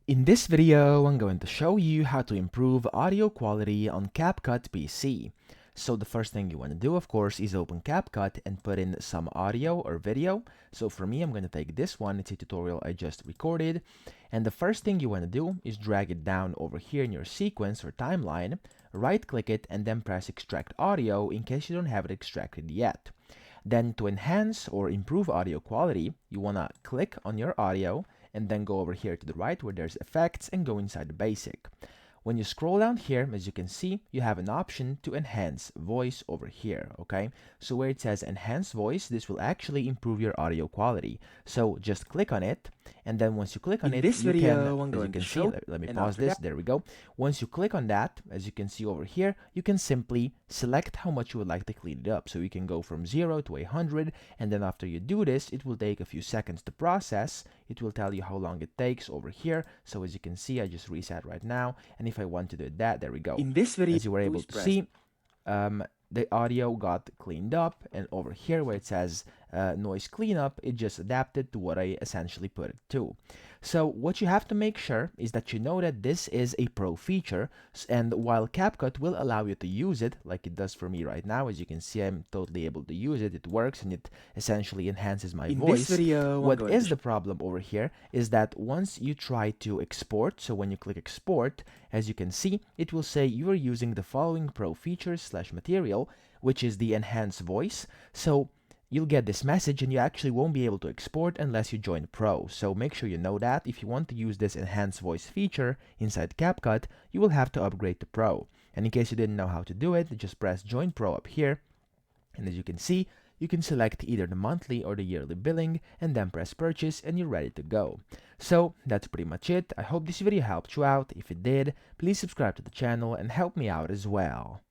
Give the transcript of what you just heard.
In this video, I'm going to show you how to improve audio quality on CapCut PC. So the first thing you want to do, of course, is open CapCut and put in some audio or video. So for me, I'm going to take this one. It's a tutorial I just recorded. And the first thing you want to do is drag it down over here in your sequence or timeline, right-click it, and then press Extract Audio in case you don't have it extracted yet. Then to enhance or improve audio quality, you want to click on your audio and then go over here to the right where there's effects and go inside the basic. When you scroll down here, as you can see, you have an option to enhance voice over here, okay? So where it says enhance voice, this will actually improve your audio quality. So just click on it, and then once you click on it, this you video, can, I'm as you going can to see, show, let me and pause after this, that- there we go. Once you click on that, as you can see over here, you can simply select how much you would like to clean it up. So you can go from 0 to 100, and then after you do this, it will take a few seconds to process. It will tell you how long it takes over here. So as you can see, I just reset right now, and if I want to do that, there we go. In this video, As you were able to see, the audio got cleaned up, and over here where it says noise cleanup, it just adapted to what I essentially put it to. So what you have to make sure is that you know that this is a pro feature, and while CapCut will allow you to use it, like it does for me right now, as you can see, I'm totally able to use it, it works, and it essentially enhances my voice. this video, What is the problem over here is that once you try to export, so when you click export, as you can see, it will say you are using the following pro features / material, which is the enhanced voice. So you'll get this message and you actually won't be able to export unless you join Pro. So make sure you know that if you want to use this enhanced voice feature inside CapCut, you will have to upgrade to Pro. And in case you didn't know how to do it, just press Join Pro up here. And as you can see, you can select either the monthly or the yearly billing and then press purchase and you're ready to go. So that's pretty much it. I hope this video helped you out. If it did, please subscribe to the channel and help me out as well.